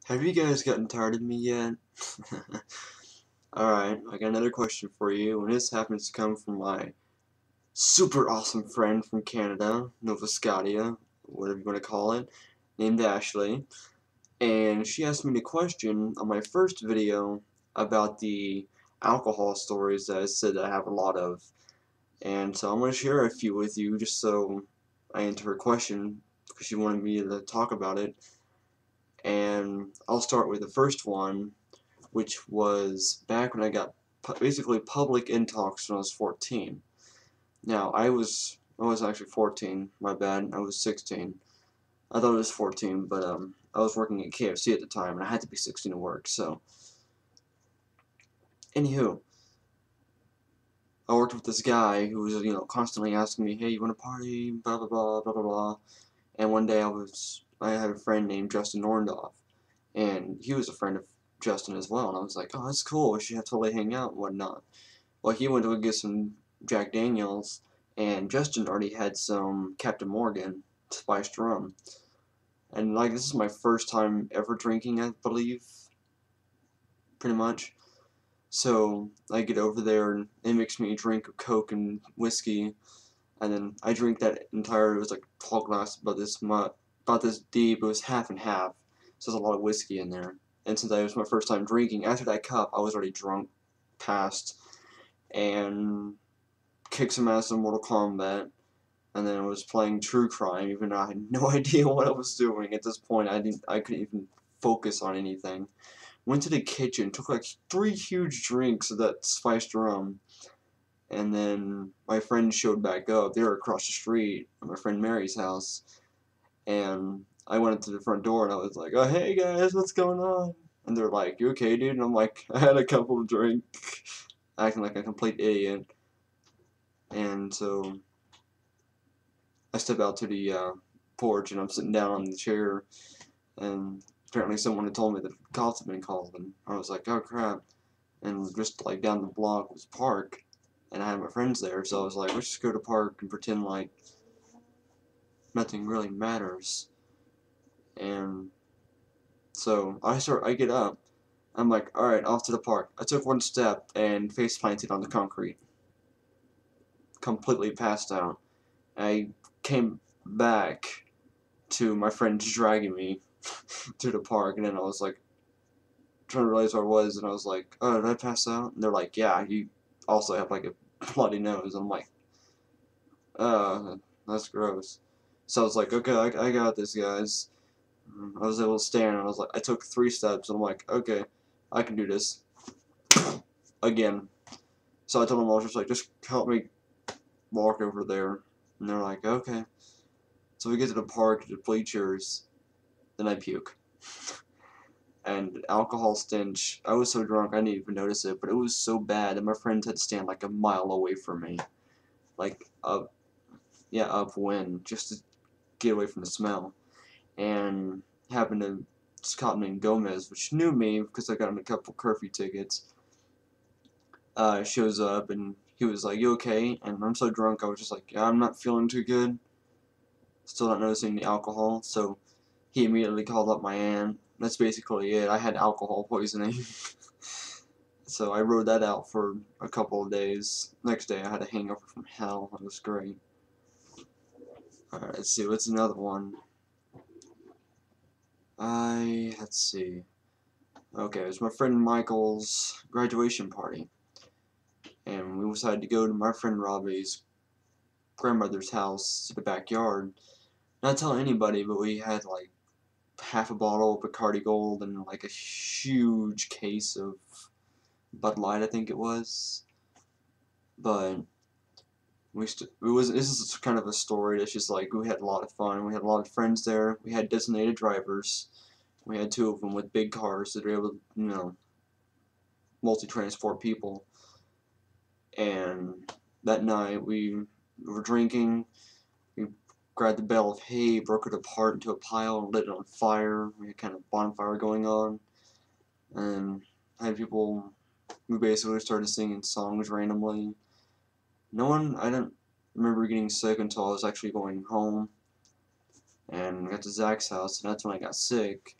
Have you guys gotten tired of me yet? Alright, I got another question for you, and this happens to come from my super awesome friend from Canada, Nova Scotia, whatever you want to call it, named Ashleigh. And she asked me the question on my first video about the alcohol stories that I said that I have a lot of. And so I'm going to share a few with you just so I answer her question, because she wanted me to talk about it. And I'll start with the first one, which was back when I got basically public intox when I was 14. Now, I was actually 14, my bad, I was 16. I thought it was 14, but I was working at KFC at the time, and I had to be 16 to work, so. Anywho, I worked with this guy who was, constantly asking me, hey, you want to party, blah, blah, blah, blah, blah, blah. And one day I had a friend named Justin Norndorf, and he was a friend of Justin as well, and I was like, oh, that's cool, we should have totally hang out and whatnot. Well, he went to go get some Jack Daniels, and Justin already had some Captain Morgan spiced rum. And, like, this is my first time ever drinking, I believe, pretty much. So, I get over there, and it makes me drink a Coke and whiskey, and then I drink that entire, it was like tall glass about this deep, it was half and half, so there's a lot of whiskey in there. And since it was my first time drinking, after that cup, I was already drunk past, and kicked some ass in Mortal Kombat, and then I was playing True Crime, even though I had no idea what I was doing. At this point, I couldn't even focus on anything. Went to the kitchen, took like 3 huge drinks of that spiced rum, and then my friends showed back up. They were across the street at my friend Mary's house, and I went up to the front door and I was like, "Oh, hey guys, what's going on?" And they're like, "You okay, dude?" And I'm like, "I had a couple of drinks," acting like a complete idiot. And so I step out to the porch and I'm sitting down on the chair, and apparently someone had told me that the cops had been called, and I was like, oh crap. And just like down the block was park, and I had my friends there, so I was like, let's just go to park and pretend like nothing really matters. And so I get up, I'm like, alright, off to the park. I took one step and face planted on the concrete, completely passed out. I came back to my friends dragging me to the park, and then I was like trying to realize where I was, and I was like, oh, did I pass out? And they're like, yeah, you also have like a bloody nose. And I'm like, that's gross. So I was like, okay, I got this, guys. I was able to stand, and I was like, I took 3 steps, and I'm like, okay, I can do this. Again. So I told them, I was just like, just help me walk over there. And they're like, okay. So we get to the park, to the bleachers, then I puke. And alcohol stench, I was so drunk I didn't even notice it, but it was so bad that my friends had to stand like a mile away from me. Like, upwind, just to get away from the smell. And happened to this cop named Gomez, which knew me because I got him a couple curfew tickets, shows up, and he was like, you okay? And I'm so drunk, I was just like, yeah, I'm not feeling too good. Still not noticing the alcohol, so he immediately called up my aunt. That's basically it. I had alcohol poisoning. So I rode that out for a couple of days. Next day I had a hangover from hell. It was great. Alright, let's see, what's another one? Let's see. Okay, it was my friend Michael's graduation party. And we decided to go to my friend Robbie's grandmother's house to the backyard. Not telling anybody, but we had like half a bottle of Bacardi Gold and like a huge case of Bud Light, I think it was. But this is kind of a story that's just like, we had a lot of fun. We had a lot of friends there. We had designated drivers. We had 2 of them with big cars that were able to, multi-transport people. And that night we were drinking. We grabbed a bale of hay, broke it apart into a pile, and lit it on fire. We had kind of bonfire going on. And had people, we basically started singing songs randomly. I didn't remember getting sick until I was actually going home. And I got to Zach's house, and that's when I got sick.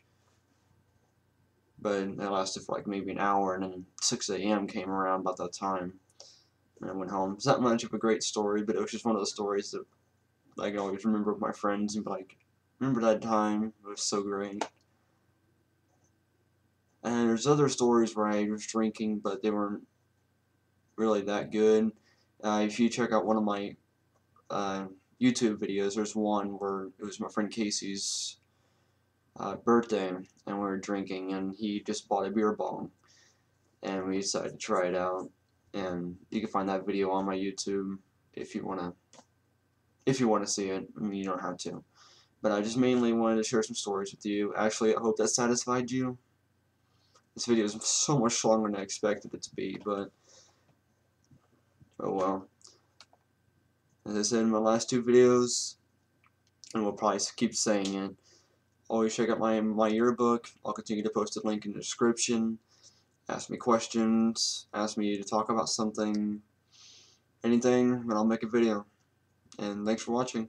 but it lasted for like maybe an hour, and then 6 a.m. came around about that time, and I went home. It's not much of a great story, but it was just one of those stories that I can always remember with my friends and be like, remember that time, it was so great. And there's other stories where I was drinking, but they weren't really that good. If you check out one of my YouTube videos, there's one where it was my friend Casey's birthday, and we were drinking, and he just bought a beer bong, and we decided to try it out. And you can find that video on my YouTube if you wanna see it. I mean, you don't have to, but I just mainly wanted to share some stories with you. Actually, I hope that satisfied you. This video is so much longer than I expected it to be, but oh well. As I said in my last two videos, and we'll probably keep saying it, always check out my yearbook. I'll continue to post a link in the description. Ask me questions, ask me to talk about something, anything, and I'll make a video. And thanks for watching.